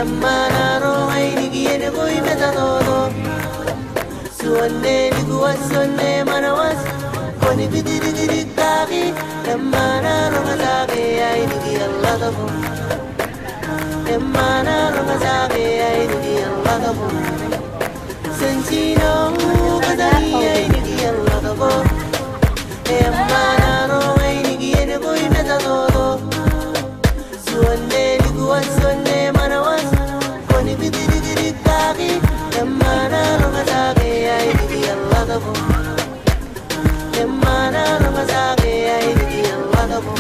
Manaro ainigi ene koi metanono Suonne liguas sonne manawas Koni bidiri kagi Manaro mazage ainigi Allah tabo Manaro mazage ainigi Allah tabo Sentino kadani ainigi Allah tabo Manaro ainigi ene koi metanono Suonne liguas sonne manawas Koni bidiri kagi Manaro mazage ainigi Allah tabo Manaro mazage ainigi Allah tabo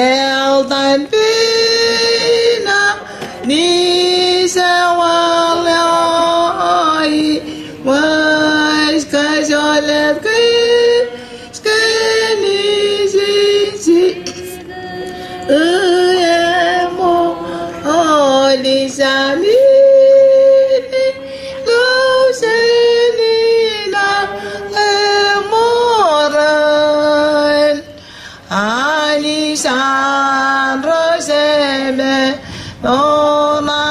Eltan Pina Nisa Walai Was Kajolet Skani Sisi Uyemo Olisami Lusenina Emoran Anisan Roseme Nona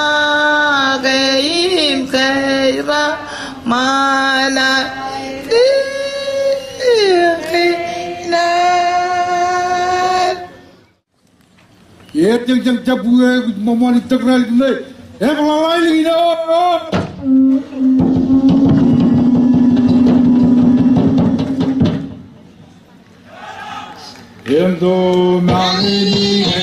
Gaim Kaira Mana Yang buat mama ni terkenal ni. Pelawai ni no. Yang tu mangini.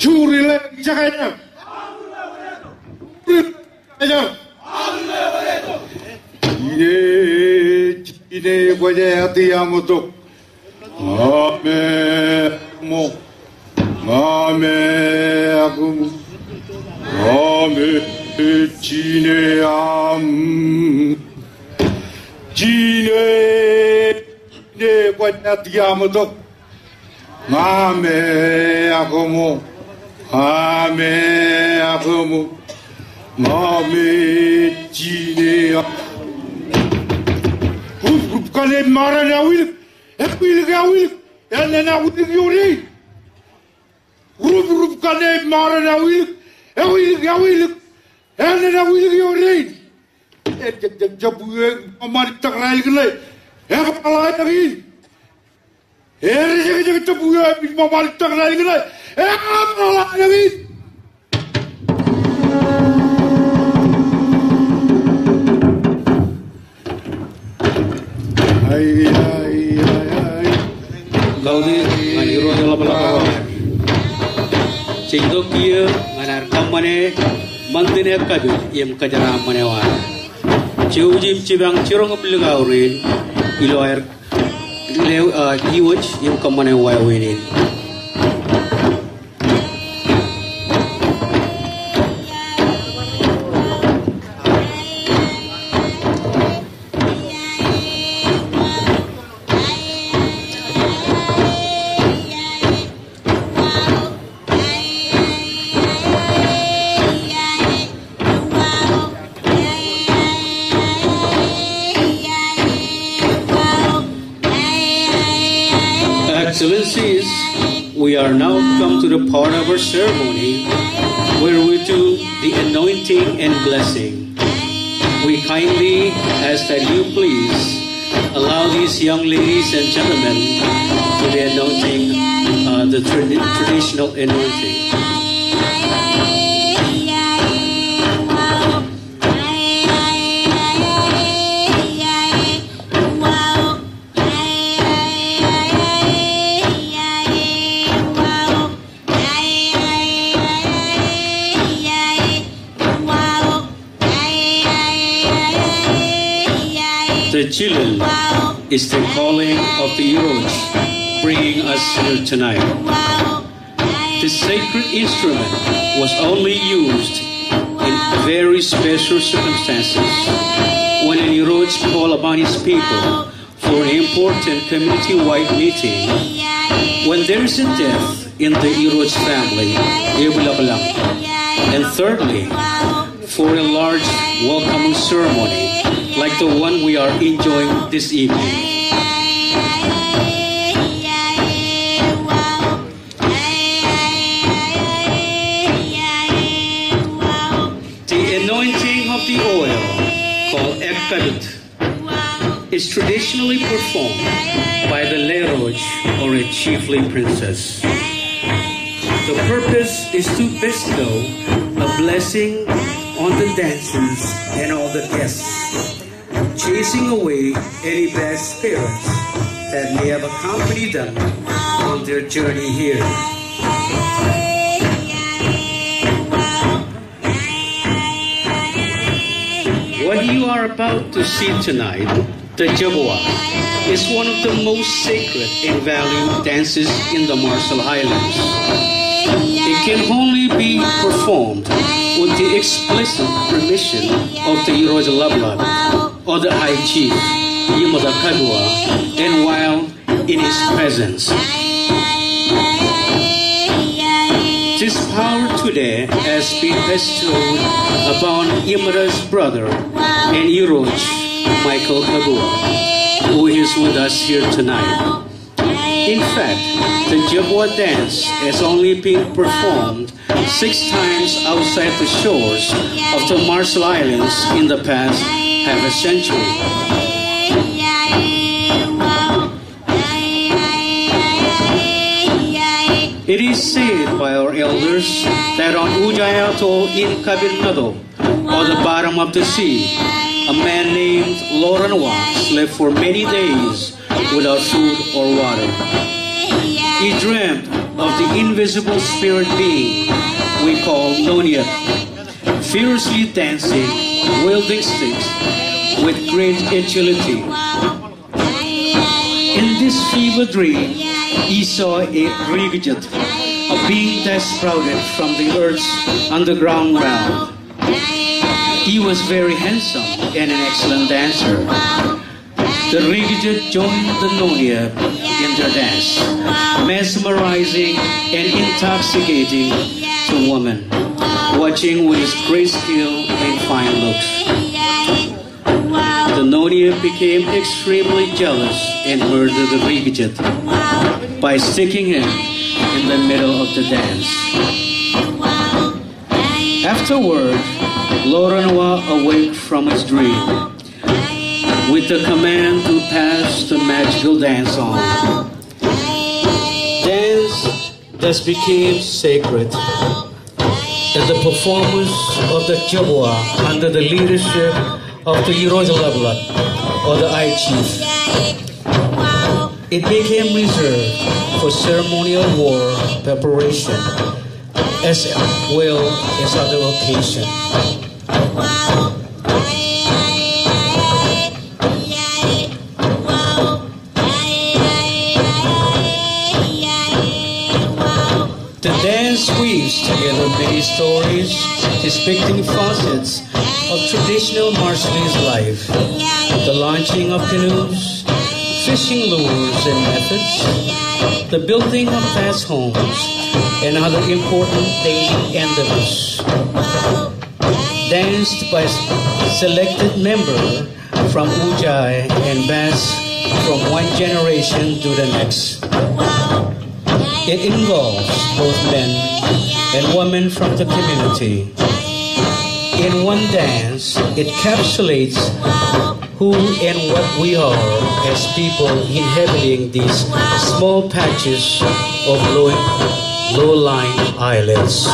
주리래 이자가냐 이자 이네 과제 디아모토 아메모 아메아금 아메 지네암 지네 네 과제 디아모토 아메아금모 아메아금모 아메 지네암 Kale mara na wil, wil ga wil, ene na wil yuri. Rup kale mara na wil, wil ga wil, ene na wil yuri. Jabu amari takrai kale, palai tagi. Jabu amari takrai kale, palai tagi. Gaudi Majuro Labala Cingdo kia manar kamane mantine kaju yem kajara manewa Ciujim cibang cirong pelgaurin iloer lew iwaj yem kamane wayawinin Excellencies, we are now come to the part of our ceremony where we do the anointing and blessing. We kindly ask that you please allow these young ladies and gentlemen to the anointing, the traditional anointing. The children is the calling of the heroes bringing us here tonight. The sacred instrument was only used in very special circumstances when an heroes call upon his people for an important community-wide meeting. When there is a death in the heroes family, and thirdly, for a large welcoming ceremony like the one we are enjoying this evening. The anointing of the oil, called Ekabit, is traditionally performed by the Leroj or a chiefly princess. The purpose is to bestow a blessing on the dancers and all the guests, chasing away any bad spirits that may have accompanied them on their journey here. What you are about to see tonight, the Jabua, is one of the most sacred and valued dances in the Marshall Islands. It can only be performed with the explicit permission of the Heroes Lablab or the High Chief, Yimada Kagua, and while in his presence. This power today has been bestowed upon Yimada's brother and Heroes, Michael Kagua, who is with us here tonight. In fact, the Jabua dance has only been performed 6 times outside the shores of the Marshall Islands in the past half a century. It is said by our elders that on Ujayato in Kabinado, or the bottom of the sea, a man named Loranwa slept for many days without food or water. he dreamt of the invisible spirit being we call Nonya, fiercely dancing, wielding sticks with great agility. In this fever dream, he saw a Rigajat, a being that sprouted from the earth's underground realm. He was very handsome and an excellent dancer. The Rigajat joined the Nonya in their dance, mesmerizing and intoxicating the woman, watching with his great skill and fine looks. The Nonya became extremely jealous and murdered the Rigajat by sticking him in the middle of the dance. Afterward, Loranoa awoke from his dream with the command to pass the magical dance on. Dance thus became sacred as the performance of the Jabwa under the leadership of the Yerozalabla, or the Eye Chief. It became reserved for ceremonial war preparation as well as other occasions. The dance weaves together many stories depicting facets of traditional Marshallese life, the launching of canoes, fishing lures and methods, the building of vast homes, and other important daily endeavors. Danced by selected members from Ujai and Bass from one generation to the next. It involves both men and women from the community. In one dance, it encapsulates who and what we are as people inhabiting these small patches of low-lying islands.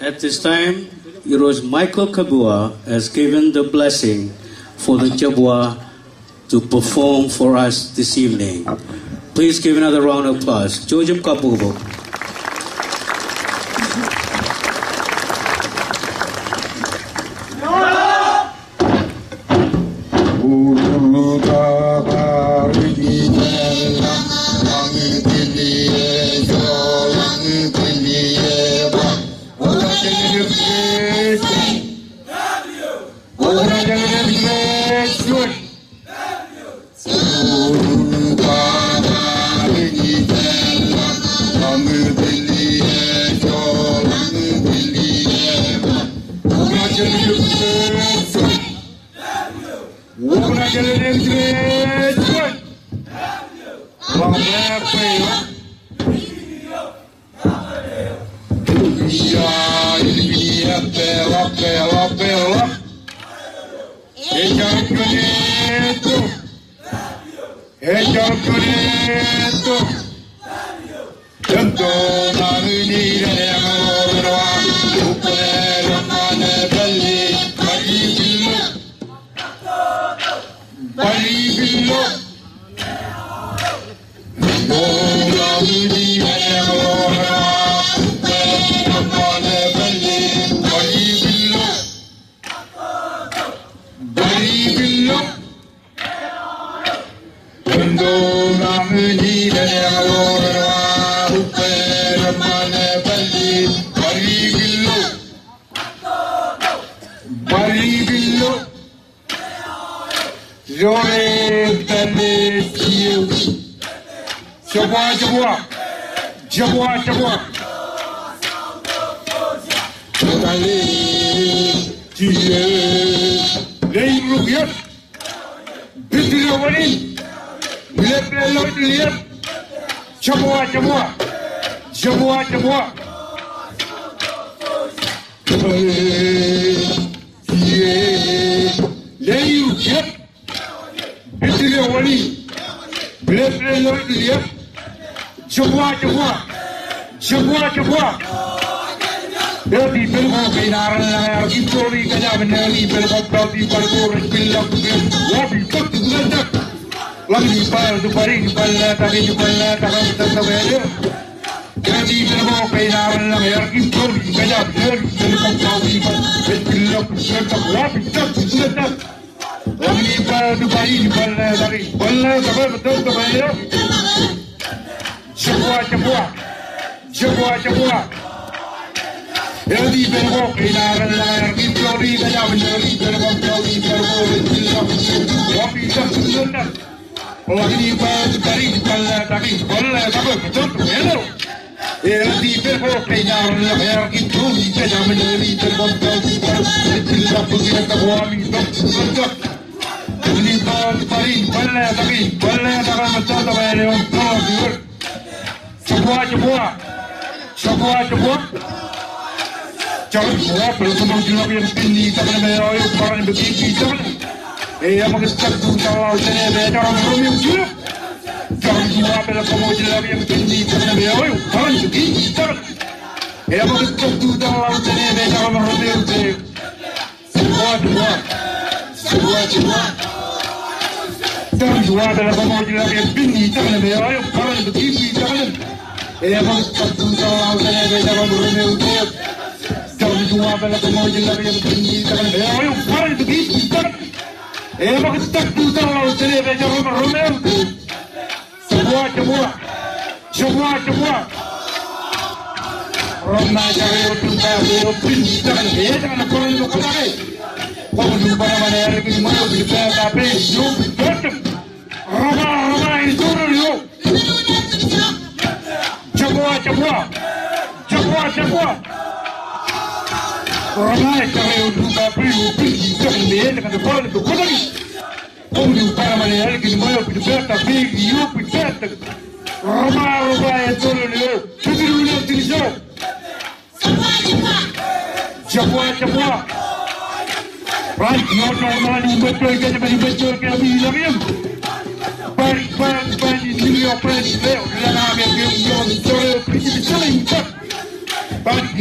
At this time, Heroes Michael Kabua has given the blessing for the Jabua to perform for us this evening. Please give another round of applause. Jojum Kabubo.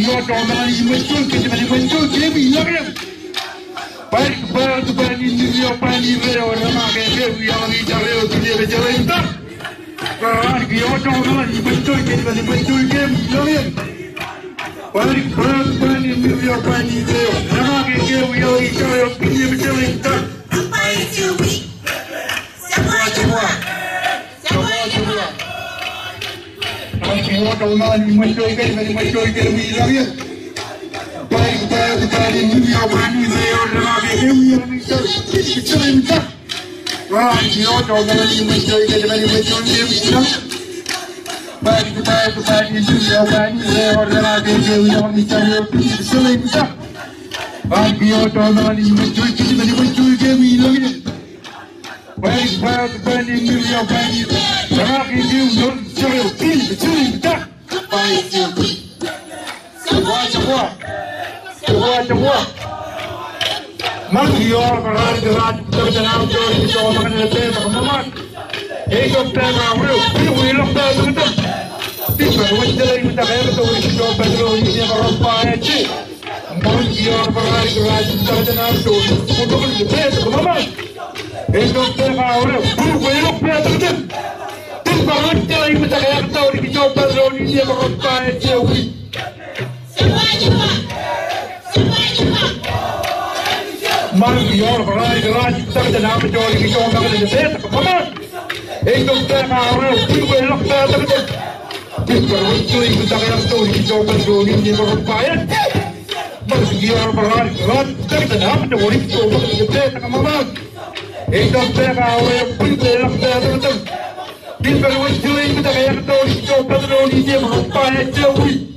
yo toma y me estoy que me encuentro que me logran. Para tu para ni yo para ni veo nada que veo ya ni ya veo que debe ya está. Para que yo toma y me estoy que me encuentro que me logran. Para tu para ni yo para ni veo nada que veo ya ni ya veo que debe ya está. Yo toma y me estoy que me encuentro que me logran. Para ni yo para ni veo nada que veo ya ni ya veo que debe ya está. Yo toma y me estoy que me encuentro que me logran. Para ni yo para ni veo nada que veo ya ni ya veo que debe ya está. Yo toma y me estoy que me encuentro que me logran. Para ni yo para ni veo nada que veo ya ni ya veo que debe ya está. Majuro para el debate terminado de todo lo que le pesa como más. Ellos pegan abrió, pero los pegan tanto. Tipo, no es de la imita ver todo esto, pero y se va a romper aquí. Majuro para el debate terminado de todo lo que le pesa como más. Ellos pegan abrió, pero los pegan tanto. Tipo, no es de la imita ver todo esto, pero y se va a romper aquí. Majuro para el debate terminado de todo lo que le pesa como más. Ellos pegan abrió, pero los pegan tanto. Tipo, no es de la imita ver todo esto, pero y se va a romper aquí. Majuro para el debate terminado de todo lo que le pesa como más. Ellos pegan abrió, pero los pegan tanto. Tipo, no es de la imita ver todo esto, pero y se va a romper aquí.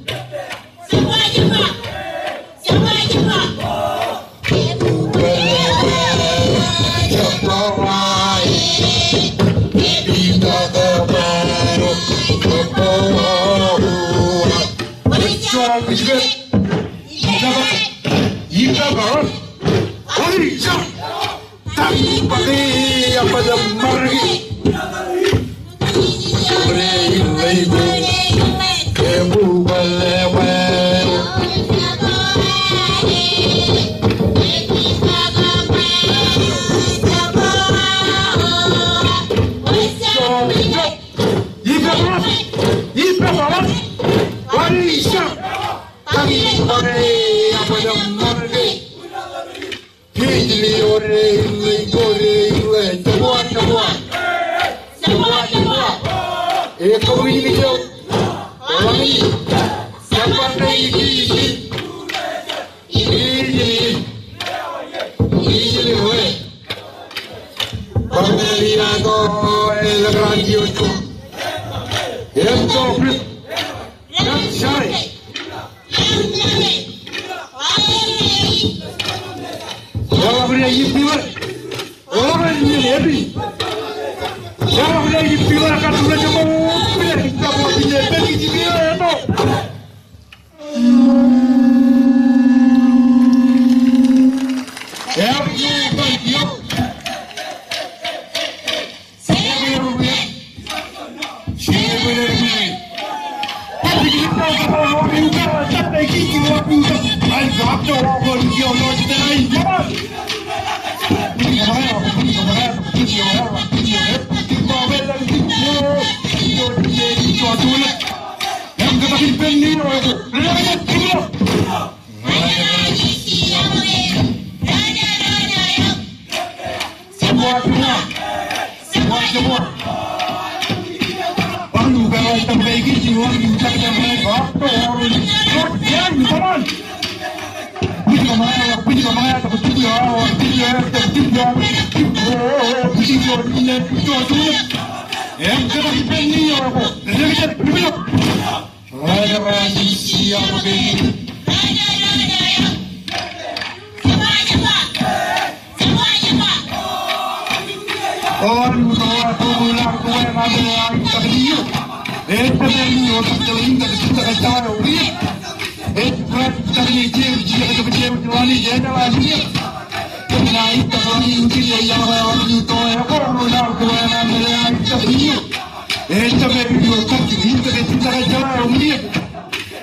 Esta me vivió casi 20 que tú te has llevado un día.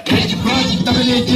Este plástico también es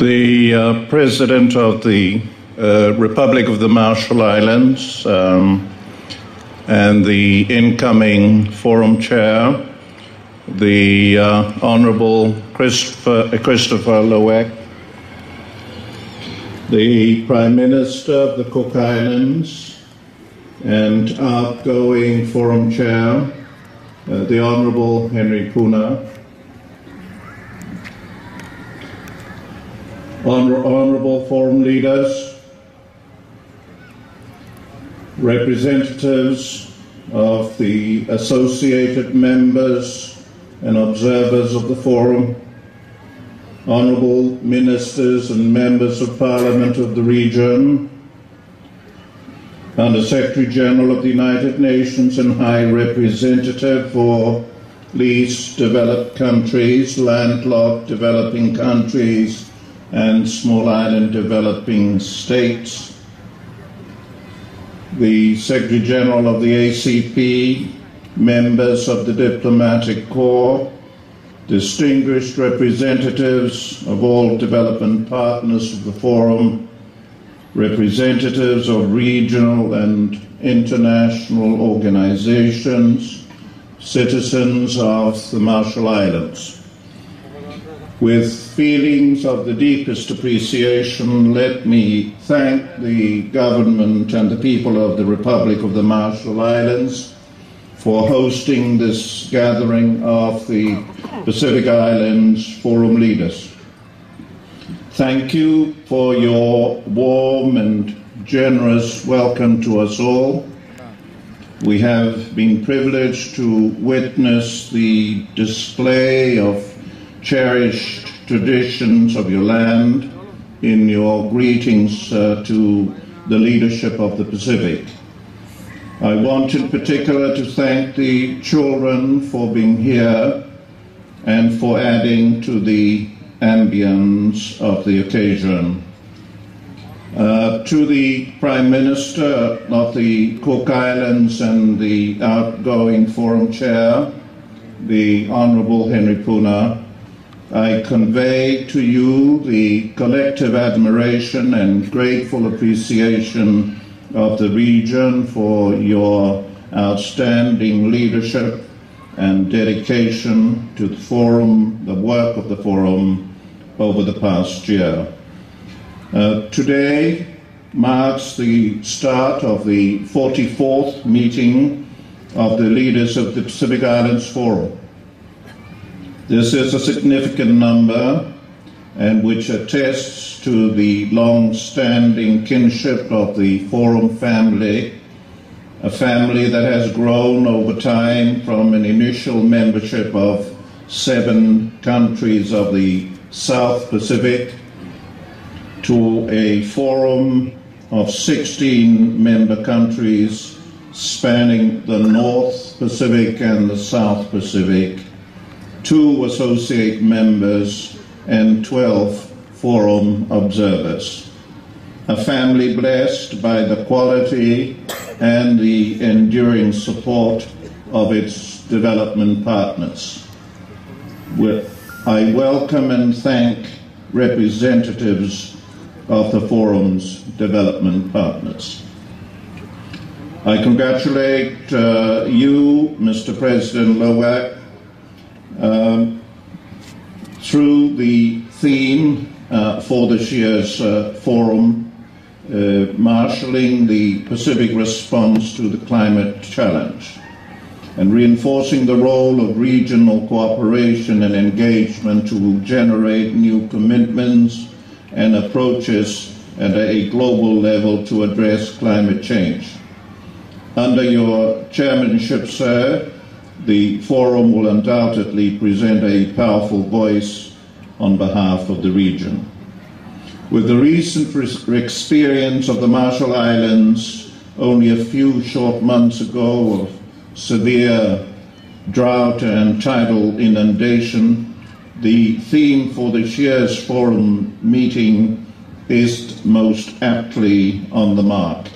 The President of the Republic of the Marshall Islands and the incoming Forum Chair, the Honorable Christopher Loeck, the Prime Minister of the Cook Islands and outgoing Forum Chair, the Honorable Henry Puna, Honorable Forum leaders, representatives of the associated members and observers of the Forum, Honorable Ministers and Members of Parliament of the region, Under Secretary General of the United Nations and High Representative for least developed countries, landlocked developing countries, and small island developing states, the Secretary General of the ACP, members of the Diplomatic Corps, distinguished representatives of all development partners of the Forum, representatives of regional and international organizations, citizens of the Marshall Islands. With feelings of the deepest appreciation, let me thank the government and the people of the Republic of the Marshall Islands for hosting this gathering of the Pacific Islands Forum leaders. Thank you for your warm and generous welcome to us all. We have been privileged to witness the display of cherished traditions of your land in your greetings to the leadership of the Pacific. I want in particular to thank the children for being here and for adding to the ambience of the occasion. To the Prime Minister of the Cook Islands and the outgoing Forum Chair, the Honorable Henry Puna, I convey to you the collective admiration and grateful appreciation of the region for your outstanding leadership and dedication to the Forum, the work of the Forum over the past year. Today marks the start of the 44th meeting of the leaders of the Pacific Islands Forum. This is a significant number and which attests to the long-standing kinship of the Forum family, a family that has grown over time from an initial membership of 7 countries of the South Pacific to a Forum of 16 member countries spanning the North Pacific and the South Pacific, 2 associate members and 12 Forum observers. A family blessed by the quality and the enduring support of its development partners. I welcome and thank representatives of the Forum's development partners. I congratulate you, Mr. President Loeck, through the theme for this year's Forum, marshalling the Pacific response to the climate challenge and reinforcing the role of regional cooperation and engagement to generate new commitments and approaches at a global level to address climate change. Under your chairmanship, sir, the Forum will undoubtedly present a powerful voice on behalf of the region. With the recent experience of the Marshall Islands only a few short months ago of severe drought and tidal inundation, the theme for this year's Forum meeting is most aptly on the mark.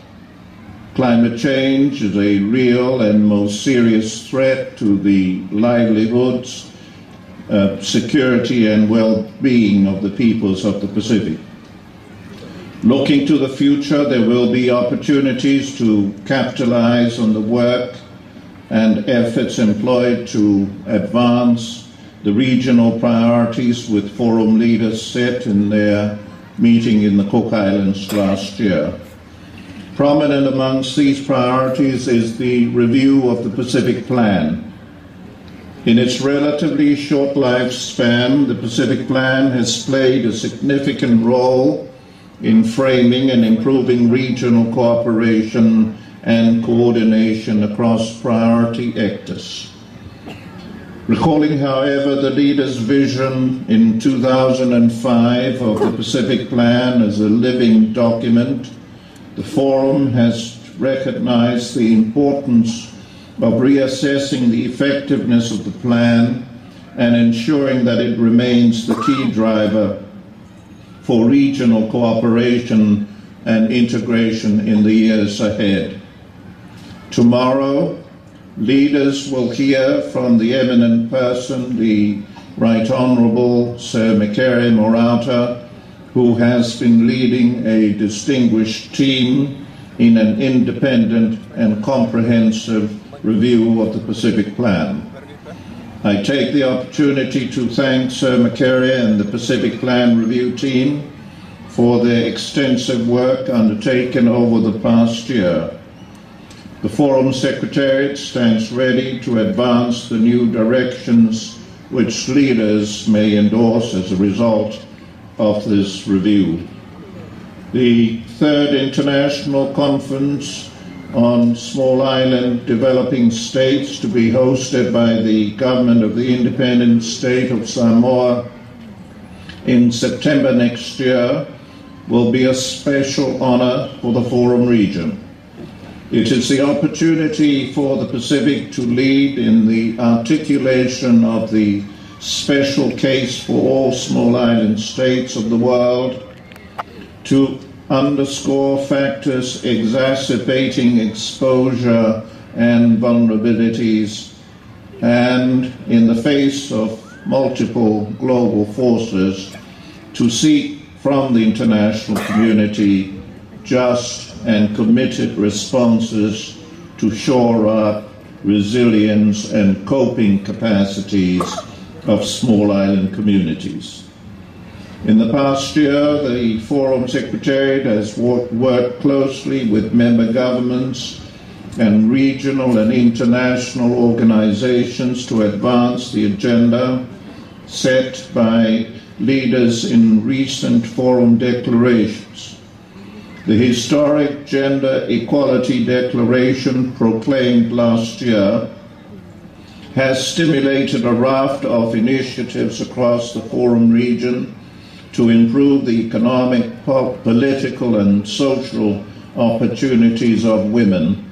Climate change is a real and most serious threat to the livelihoods security and well-being of the peoples of the Pacific. Looking to the future, there will be opportunities to capitalize on the work and efforts employed to advance the regional priorities with forum leaders set in their meeting in the Cook Islands last year. Prominent amongst these priorities is the review of the Pacific Plan. In its relatively short lifespan, the Pacific Plan has played a significant role in framing and improving regional cooperation and coordination across priority actors. Recalling, however, the leaders' vision in 2005 of the Pacific Plan as a living document, the Forum has recognized the importance of reassessing the effectiveness of the plan and ensuring that it remains the key driver for regional cooperation and integration in the years ahead. Tomorrow, leaders will hear from the eminent person, the Right Honourable Sir Makere Morata, who has been leading a distinguished team in an independent and comprehensive review of the Pacific Plan. I take the opportunity to thank Sir Makere and the Pacific Plan Review team for their extensive work undertaken over the past year. The Forum Secretariat stands ready to advance the new directions which leaders may endorse as a result of this review. The Third International Conference on Small Island Developing States, to be hosted by the government of the independent state of Samoa in September next year, will be a special honor for the Forum region. It is the opportunity for the Pacific to lead in the articulation of the special case for all small island states of the world, to underscore factors exacerbating exposure and vulnerabilities, and in the face of multiple global forces, to seek from the international community just and committed responses to shore up resilience and coping capacities of small island communities. In the past year, the Forum Secretariat has worked closely with member governments and regional and international organizations to advance the agenda set by leaders in recent Forum declarations. The historic Gender Equality Declaration proclaimed last year has stimulated a raft of initiatives across the Forum region to improve the economic, political, and social opportunities of women.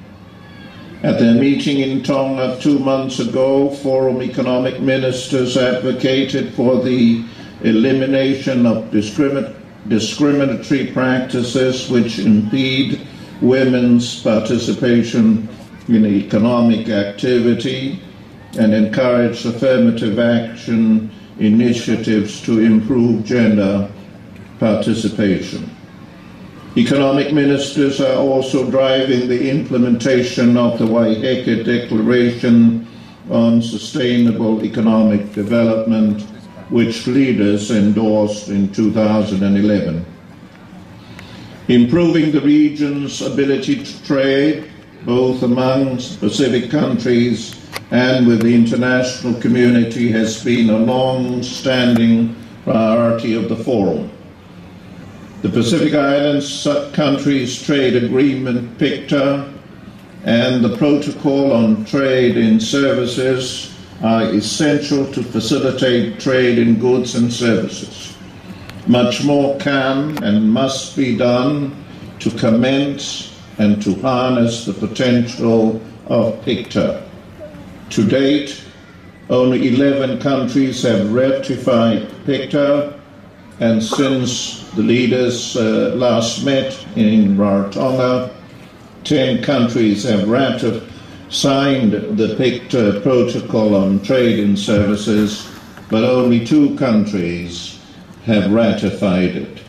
At their meeting in Tonga 2 months ago, Forum economic ministers advocated for the elimination of discriminatory practices which impede women's participation in economic activity and encourage affirmative action initiatives to improve gender participation. Economic ministers are also driving the implementation of the Waiheke Declaration on Sustainable Economic Development, which leaders endorsed in 2011. Improving the region's ability to trade, both amongst Pacific countries and with the international community, has been a long-standing priority of the Forum. The Pacific Islands countries' trade agreement, PICTA, and the Protocol on Trade in Services are essential to facilitate trade in goods and services. Much more can and must be done to commence and to harness the potential of PICTA. To date, only 11 countries have ratified PICTA, and since the leaders last met in Rarotonga, 10 countries have signed the PICTA Protocol on Trade in Services, but only 2 countries have ratified it.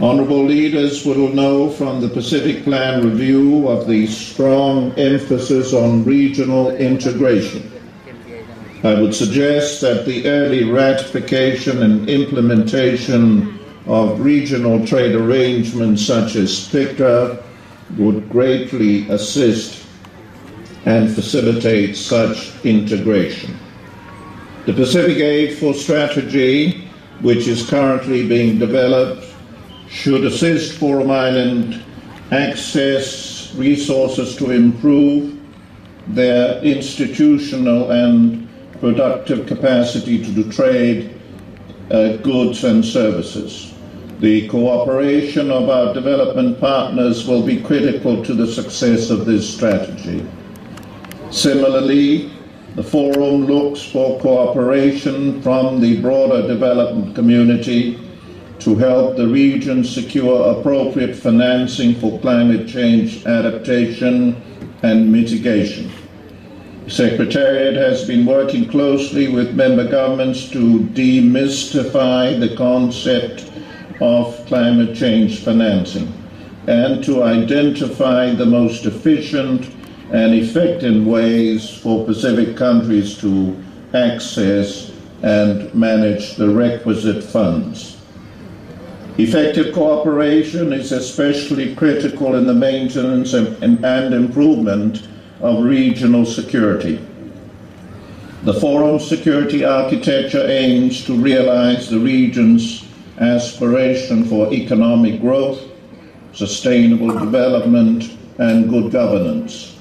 Honourable leaders will know from the Pacific Plan review of the strong emphasis on regional integration. I would suggest that the early ratification and implementation of regional trade arrangements such as FICTA would greatly assist and facilitate such integration. The Pacific Aid for Strategy, which is currently being developed, should assist Forum Island access resources to improve their institutional and productive capacity to trade goods and services. The cooperation of our development partners will be critical to the success of this strategy. Similarly, the Forum looks for cooperation from the broader development community to help the region secure appropriate financing for climate change adaptation and mitigation. The Secretariat has been working closely with member governments to demystify the concept of climate change financing and to identify the most efficient and effective ways for Pacific countries to access and manage the requisite funds. Effective cooperation is especially critical in the maintenance and improvement of regional security. The Forum's security architecture aims to realize the region's aspiration for economic growth, sustainable development, and good governance.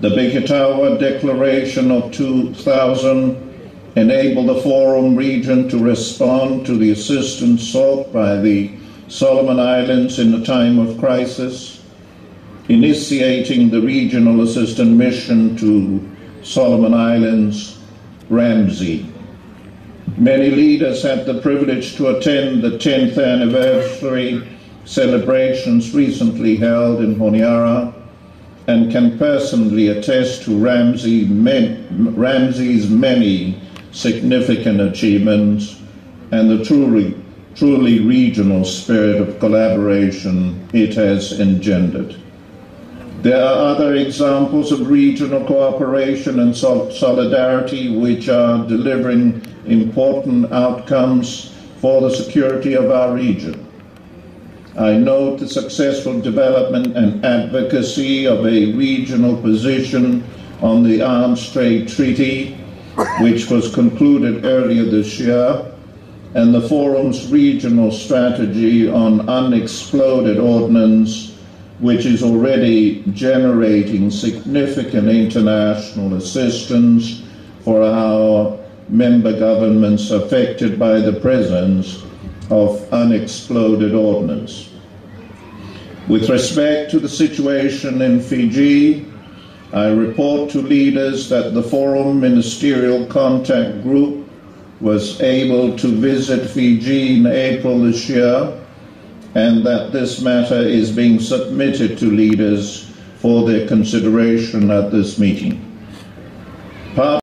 The Bikitawa Declaration of 2000 enabled the Forum region to respond to the assistance sought by the Solomon Islands in a time of crisis, initiating the Regional Assistance Mission to Solomon Islands, Ramsey. Many leaders had the privilege to attend the 10th anniversary celebrations recently held in Honiara and can personally attest to Ramsey's many significant achievements and the truly regional spirit of collaboration it has engendered. There are other examples of regional cooperation and solidarity which are delivering important outcomes for the security of our region. I note the successful development and advocacy of a regional position on the Arms Trade Treaty, which was concluded earlier this year, and the Forum's regional strategy on unexploded ordnance, which is already generating significant international assistance for our member governments affected by the presence of unexploded ordnance. With respect to the situation in Fiji, I report to leaders that the Forum Ministerial Contact Group was able to visit Fiji in April this year, and that this matter is being submitted to leaders for their consideration at this meeting.